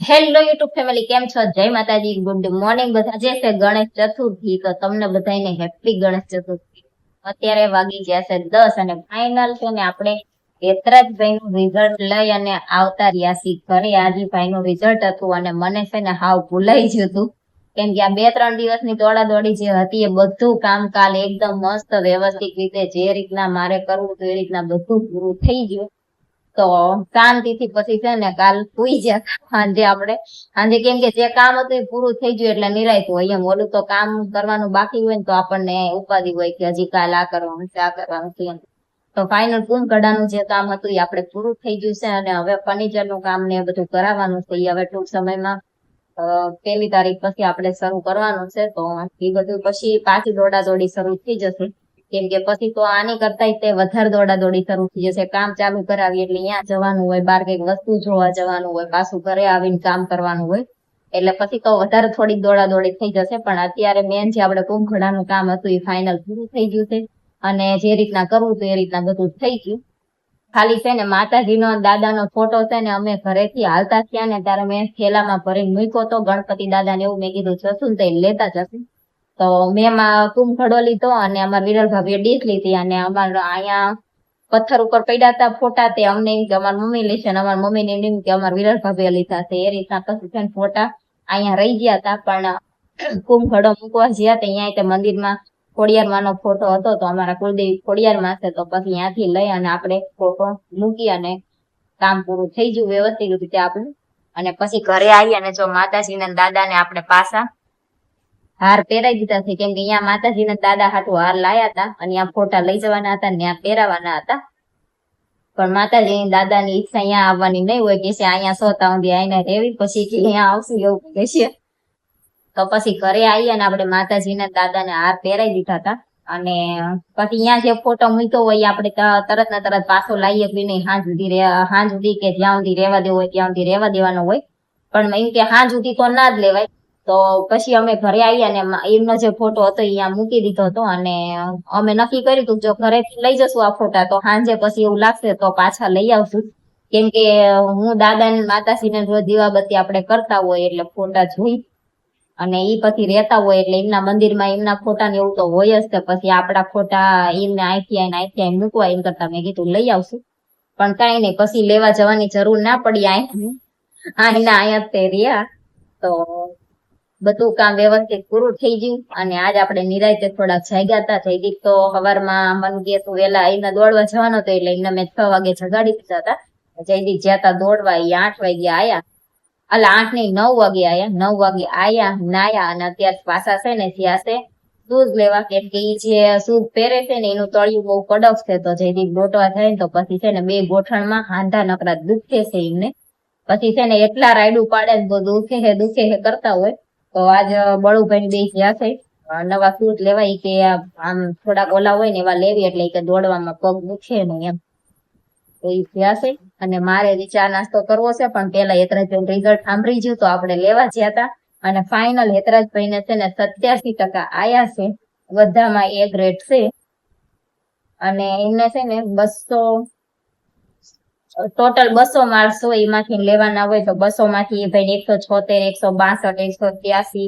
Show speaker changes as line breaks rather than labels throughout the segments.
Hello YouTube family, કેમ છો? જય માતાજી, ગુડ મોર્નિંગ બધા. જે છે ગણેશ ચતુર્થી, તો તમને બધાને હેપી ગણેશ ચતુર્થી. અત્યારે વાગી ગયા છે 10 અને ફાઇનલ છે ને આપણે હેતરાજભાઈ નું રિઝલ્ટ લઈ અને આવતા રહ્યા છીએ ઘરે. આજે ભાઈ નું રિઝલ્ટ હતું અને મને છે ને હાવ ભૂલાઈ ગયું હતું, કેમ કે આ 2-3 દિવસની દોડાદોડી જે હતી એ બધું કામકાજ એકદમ મસ્ત વ્યવસ્થિત રીતે જે રીતના મારે કરવું હતું એ રીતના બધું પૂરું થઈ ગયું. તો શાંતિથી પછી છે ને કાલ સુઈ ગયા સાંજે કેમ કે જે કામ હતું એ પૂરું થઈ ગયું એટલે નિરાયત હોય. એમ ઓલું તો કામ કરવાનું બાકી હોય ને તો આપણને ઉપાધિ હોય કે હજી કાલ આ કરવાનું છે, આ કરવાનું છે. તો ફાઇનલ કુંભકડાનું જે કામ હતું એ આપણે પૂરું થઈ ગયું છે અને હવે ફર્નિચર નું કામ ને બધું કરાવવાનું છે. એ હવે ટૂંક સમયમાં 1 તારીખ પછી આપણે શરૂ કરવાનું છે. તો એ બધું પછી પાછી દોડાદોડી શરૂ થઈ જશે, કેમ કે પછી તો આની કરતા તે વધારે દોડાદોડી શરૂ થઈ જશે. કામ ચાલુ કરાવી એટલે અહીંયા જવાનું હોય, બહાર કઈક વસ્તુ જોવા જવાનું હોય, પાછું ઘરે આવીને કામ કરવાનું હોય, એટલે પછી તો વધારે થોડીક દોડાદોડી થઈ જશે. પણ અત્યારે મેન જે આપણે કુંભકડાનું કામ હતું એ ફાઇનલ પૂરું થઈ ગયું છે અને જે રીતના કરવું હતું એ રીતના બધું થઈ ગયું. ખાલી છે ને માતાજીનો દાદાનો ફોટો છે ને અમે ઘરેથી હાલતા થયા ને ત્યારે મેં થેલામાં ભરીને મૂક્યો હતો. ગણપતિ દાદાને એવું મેં કીધું જશું ને તો લેતા જશું. તો મેં કુંભકડો લીધો અને અમારા વિરલ ભાભીએ ડીશ લીધી અને અમારા અહીંયા પથ્થર ઉપર પડ્યા હતા ફોટા. તે અમને એમ કે અમારી મમ્મી લેશે અને અમારા મમ્મીને એમ કે અમારા વિરલ ભાભીએ લીધા છે. એ રીતના પછી છે ફોટા અહીંયા રહી ગયા હતા. પણ કુંભકડો મૂકવા ગયા હતા અહીંયા તે મંદિરમાં ખોડિયારમાંનો ફોટો હતો, તો અમારા કુળદેવી ખોડિયારમાં છે. તો પછી ત્યાંથી લઈ અને આપણે ફોટો મૂકી અને કામ પૂરું થઈ ગયું વ્યવસ્થિત રીતે આપણું. અને પછી ઘરે આવી અને જો માતાજીના દાદાને આપણે પાછા હાર પહેરાવી દીધા છે, કેમ કે અહીંયા માતાજીના દાદા હાટુ હાર લાયા હતા અને ત્યાં ફોટા લઈ જવાના હતા ને ત્યાં પહેરાવાના હતા. પણ માતાજીની દાદાની ઈચ્છા અહીંયા આવવાની નહીં હોય કે અહીંયા સોતા ઊંધી આઈને રહેવી, પછી કે અહીંયા આવશું એવું કહે છે. તો પછી ઘરે આવી અને આપણે માતાજીના દાદાને હાર પહેરાવી દીધા હતા અને પછી અહીંયા જે ફોટો મૂક્યો હોય આપણે તરત ને તરત પાછો લાવીએ કે નહીં. હાંજ સુધી કે જ્યાં સુધી રહેવા દેવો હોય ત્યાં સુધી રહેવા દેવાનો હોય, પણ એમ કે હાંજ સુધી તો ના જ લેવાય. તો પછી અમે ઘરે આવી અને એમનો જે ફોટો હતો અહીંયા મૂકી દીધો હતો અને અમે નક્કી કર્યું હતું જો ઘરેથી લઈ જશું આ ફોટા તો સાંજે પછી એવું લાગશે તો પાછા લઈ આવશું, કેમ કે હું દાદાને માતાજીને રોજ દીવાબત્તી આપણે કરતા હોય એટલે ફોટા જોઈ અને ઈ પછી રહેતા હોય એટલે એમના મંદિરમાં એમના ફોટા ને એવું તો હોય જ. પછી આપણા ફોટા એમને અહીંથી મૂકવા એમ કરતા મેં કીધું લઈ આવશું. પણ કઈ નહીં, પછી લેવા જવાની જરૂર ના પડી. અહીંયા તે રહ્યા તો બધું કામ વ્યવસ્થિત પૂરું થઈ ગયું અને આજ આપણે નિરાંતે થોડાક જાગ્યા હતા. જયદીપ તો સવારમાં મન કે તું વેલા આવીને દોડવા જવાનો હતો એટલે એમને મેં 6 વાગે જગાડી દીધા હતા. જયદીપ જ્યાં હતા દોડવા, એ 8 વાગે આયા, એટલે 8 નહીં 9 વાગે આયા. 9 વાગે આયા, નાયા અને અત્યારે પાછા છે ને જ્યાં છે શૂઝ લેવા, કેમ કે એ જે શૂઝ પહેરે છે ને એનું તળિયું બહુ કડક છે. તો જયદીપ દોડવા જાય ને તો પછી છે ને 2 ગોઠણમાં હાંધા નકરા દુખે છે એમને. પછી છે ને એટલા રાયડું પાડે ને તો દુખે હે કરતા હોય. તો આજ બળુભાઈ બે જ્યાં છે નવા શૂઝ લેવા, કે આમ થોડાક ઓલા હોય ને એવા લેવી એટલે કે દોડવામાં પગ દુખે નહીં એમ. તો એ જ્યાં છે અને મારે ચા નાસ્તો કરવો છે, પણ પેલા હેતરાજભાઈ રિઝલ્ટ સાંભળી ગયું તો આપણે લેવા ગયા હતા અને ફાઇનલ હેતરાજભાઈ ને છે ને 87% આયા છે, બધામાં A ગ્રેડ છે અને એમને છે ને 200 ટોટલ 200 માર્ક્સ હોય, એમાંથી લેવાના હોય તો 200 માંથી ભાઈ 176, 162, 183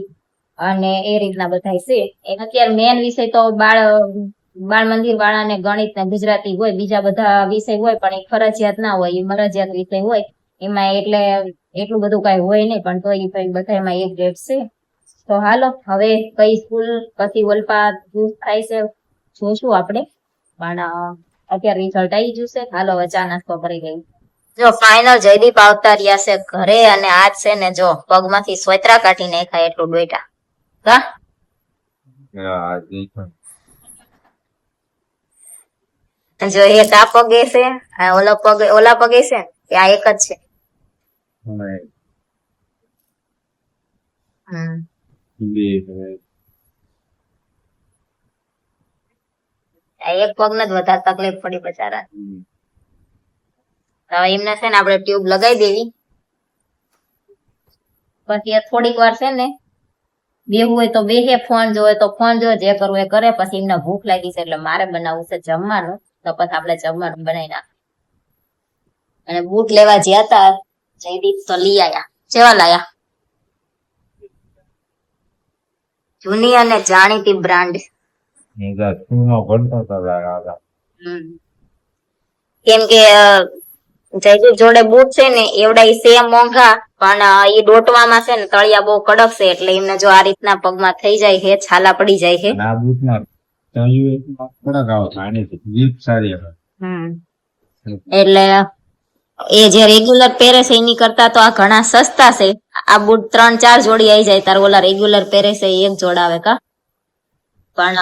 અને એ રીતના બધા છે. અત્યારે મેન વિષય તો બાળ મંદિર વાળાને ગણિત ને ગુજરાતી હોય, બીજા બધા વિષય હોય પણ એ ફરજિયાત ના હોય, એ મરજિયાત વિષય હોય એમાં, એટલે એટલું બધું કઈ હોય નહીં. પણ તો એ ભાઈ બધા એમાં A ગ્રેડ છે. તો હાલો હવે કઈ સ્કૂલ પછી ઓલપા થાય છે જોશું આપણે, પણ અત્યારે રિઝલ્ટ આવી ગયું છે. હાલો હવે ચા નાસ્તો કરી ગઈ. જો ફાઇનલ જયદીપ આવતા રહ્યા છે ઘરે અને આજ છે ને જો પગમાંથી સ્વેતરા કાઢી નાખ્યા એટલું ડોઈટા. જો એક આ પગે છે, ઓલા પગે છે કે આ એક જ છે? એક પગ ને જ વધારે તકલીફ પડી બચારા. હવે એમને છે ને આપણે ટ્યુબ લગાવી દેવી, પછી થોડીક વાર છે ને બેહવું હોય તો બેહે, ફોન જોવે તો ફોન જોવે, જે કરવું એ કરે. પછી એમને ભૂખ લાગી છે એટલે મારે બનાવવું છે જમવાનું, તો પછી આપણે જમવાનું બનાવી નાખ. અને બૂટ લેવા જ્યાં હતા જયદીપ તો લઈ આયા, કેવા લાયા? જૂની અને જાણીતી બ્રાન્ડ. કેમ કે જયદીપ જોડે બૂટ છે ને એવડા ઈ સેમ મોંઘા, પણ ઈ ડોટવામાં છે ને તળિયા બહુ કડક છે, એટલે એમને જો આ રીતના પગમાં થઈ જાય છે, છાલા પડી જાય છે. એટલે એ જે રેગ્યુલર પહેરે છે એની કરતા તો આ ઘણા સસ્તા છે. આ બૂટ 3-4 જોડી આવી જાય તાર ઓલા રેગ્યુલર પહેરે છે એક જોડાવે કા. પણ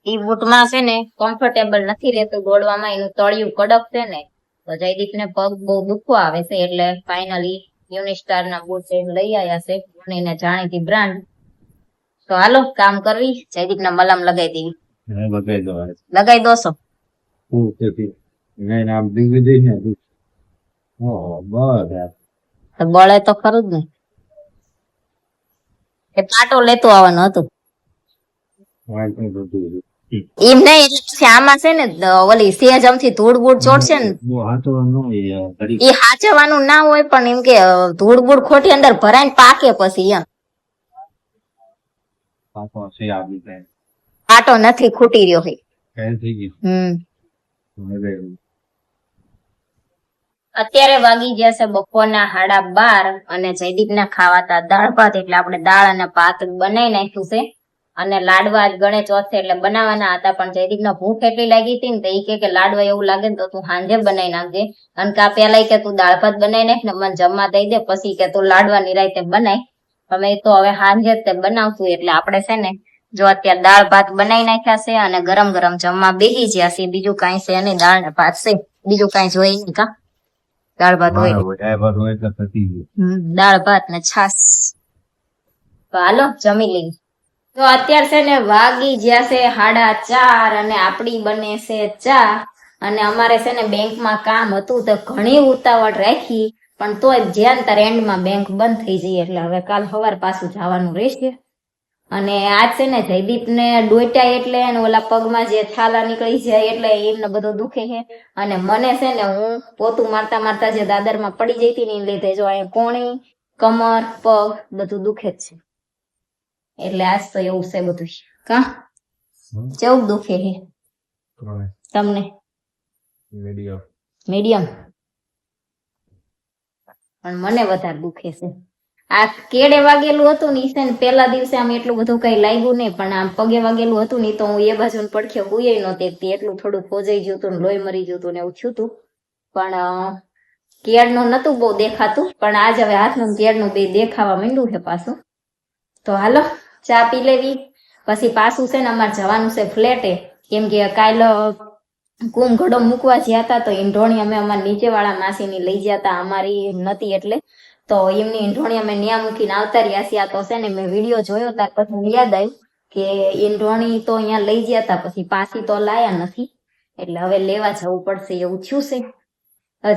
ઈ બૂટમાં છે ને કમ્ફર્ટેબલ નથી રહેતું દોડવામાં, એનું તળિયું કડક છે ને તો જયદીપ ને પગ બહુ દુખવો આવે છે, એટલે ફાઇનલી યુનિસ્ટાર ના બૂટ લઈ આવ્યા છે, જૂની જાણીતી બ્રાન્ડ. તો હાલો કામ કરવી, જયદીપ ને મલમ લગાવી દેવી. લગાવી દોસો? બળે તો ખરું જ ને. એ પાટો લેતો આવવાનો હતું એમ નહીં, એટલે પછી આમાં છે ને ઓલી સેજ આમથી ધૂળ બૂળ ચોટશે ને એ હાચવાનું ના હોય, પણ એમ કે ધૂળ બૂળ ખોટી અંદર ભરાઈને પાકે પછી એમ. પાટો નથી, ખૂટી રહ્યો છે. અત્યારે વાગી ગયા છે બપોરના 12:30 અને જયદીપ ના ખાવાતા દાળ ભાત, એટલે આપણે દાળ અને ભાત બનાવી નાખ્યું છે. અને લાડવા આજ ગણેશ ચોથ છે એટલે બનાવવાના હતા, પણ જયદીપ ને ભૂખ એટલી લાગી હતી ને તો એ કે લાડવા એવું લાગે ને તો તું સાંજે બનાવી નાખજે, અને કા પેલા કે તું દાળ ભાત બનાવી નાખ ને મને જમવા દઈ દે, પછી કે તું લાડવા ની રાતે બનાય. અમે તો હવે સાંજે જ તે બનાવશું, એટલે આપણે છે ને જો અત્યારે દાળ ભાત બનાવી નાખ્યા છે અને ગરમ ગરમ જમવા બેસી ગયા છે. બીજું કઈ છે નહીં, દાળ ને ભાત છે, બીજું કઈ જોઈ નહીં કા. દાળ ભાત હોય, દાળ ભાત ને છાસ. તો હાલો જમી લઈ. તો અત્યારે છે ને વાગી ગયા છે 4:30 અને આપડી બને છે ચા. અને અમારે છે ને બેંકમાં કામ હતું તો ઘણી ઉતાવળ રાખી, પણ તોય જ્યાં તાર એન્ડમાં બેંક બંધ થઈ જઈ, એટલે હવે કાલ સવાર પાછું જવાનું રહેશે. અને આજ છે ને જયદીપ ને ડોટ્યા એટલે ઓલા પગમાં જે થાલા નીકળી જાય એટલે એમને બધું દુખે છે. અને મને છે ને હું પોતું મારતા મારતા જે દાદરમાં પડી જઈ હતી ને એ લીધે જો અહીંયા કોણી, કમર, પગ બધું દુખે જ છે. એટલે આજ તો એવું છે બધું કા. કેવું દુખે છે તમને? મીડિયમ, પણ મને વધારે દુખે છે. આ કેડે વાગેલું હતું ને ઈસે પેલા દિવસે આમ એટલું બધું કઈ લાગ્યું નહીં, પણ આમ પગે વાગેલું હતું ને તો હું એ બાજુ પડખે હુંય નહોતી, એટલું થોડું ખોજાઈ ગયું હતું ને લોહી મરી ગયું હતું ને એવું થયું હતું. પણ કેળનું નતું બહુ દેખાતું, પણ આજ હવે હાથનું કેળનું બે દેખાવા માંડ્યું છે પાછું. તો હાલો ચા પી લેવી, પછી પાછું છે ને અમારે જવાનું છે ફ્લેટે, કેમ કે કાલ કુમ ઘડો મૂકવા જ્યાં હતા તો ઈંઢોણી અમે અમારા નીચે વાળા માસીની લઈ ગયા હતા, અમારી નથી એટલે તો એમની ઈંઢોણી અમે ન્યા મૂકીને આવતા રહ્યા છીએ. તો છે ને મેં વિડીયો જોયો ત્યાર પછી યાદ આવ્યું કે ઈંઢોણી તો અહીંયા લઈ ગયા હતા, પછી પાછી તો લાયા નથી, એટલે હવે લેવા જવું પડશે એવું થયું છે.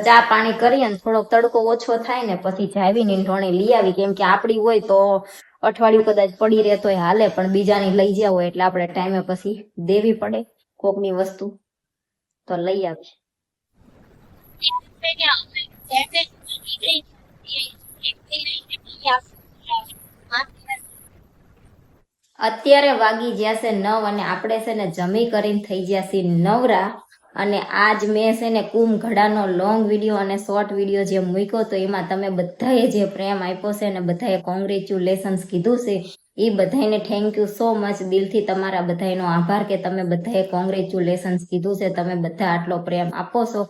ચા પાણી કરી અને થોડોક તડકો ઓછો થાય ને પછી જાવીને ઈંઢોણી લઈ આવી, કેમ કે આપડી હોય તો અઠવાડિયું કદાચ પડી રહેતો હોય હાલે, પણ બીજાની લઈ ગયા હોય એટલે આપણે ટાઈમે પછી દેવી પડે કોકની વસ્તુ, તો લઈ આવી. અત્યારે વાગી ગયા છે 9 અને આપણે છે ને જમી કરીને થઈ ગયા છે નવરા. અને આજ મેં છે ને કુમ ઘડાનો લોંગ વિડીયો અને શોર્ટ વિડીયો જે મૂક્યો તો એમાં તમે બધાએ જે પ્રેમ આપ્યો છે અને બધાએ કોંગ્રેચ્યુલેશન્સ કીધું છે, એ બધાને થેન્ક યુ સો મચ. દિલથી તમારા બધાનો આભાર કે તમે બધાએ કોંગ્રેચ્યુલેશન્સ કીધું છે, તમે બધા આટલો પ્રેમ આપો છો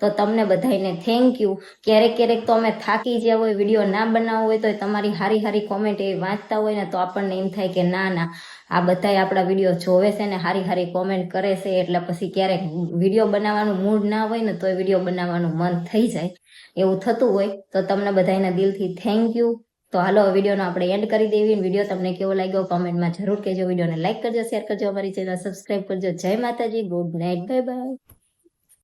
તો તમને બધાને થેન્ક યુ. ક્યારેક ક્યારેક તો અમે થાકી ગયા હોય, વિડીયો ના બનાવવો હોય તો તમારી હારી હારી કોમેન્ટ એ વાંચતા હોય ને તો આપણને એમ થાય કે ના ના આ બધા આપણા વિડીયો જોવે છે ને હારી હારી કોમેન્ટ કરે છે, એટલે પછી ક્યારેક વિડીયો બનાવવાનું મૂડ ના હોય ને તો એ વિડીયો બનાવવાનું મન થઈ જાય, એવું થતું હોય. તો તમને બધાના દિલથી થેન્ક યુ. તો હાલો વિડીયોનો આપણે એન્ડ કરી દેવી. વિડીયો તમને કેવો લાગ્યો કોમેન્ટમાં જરૂર કહેજો. વિડીયોને લાઈક કરજો, શેર કરજો, અમારી ચેનલ સબસ્ક્રાઈબ કરજો. જય માતાજી, ગુડ નાઇટ, બાય બાય.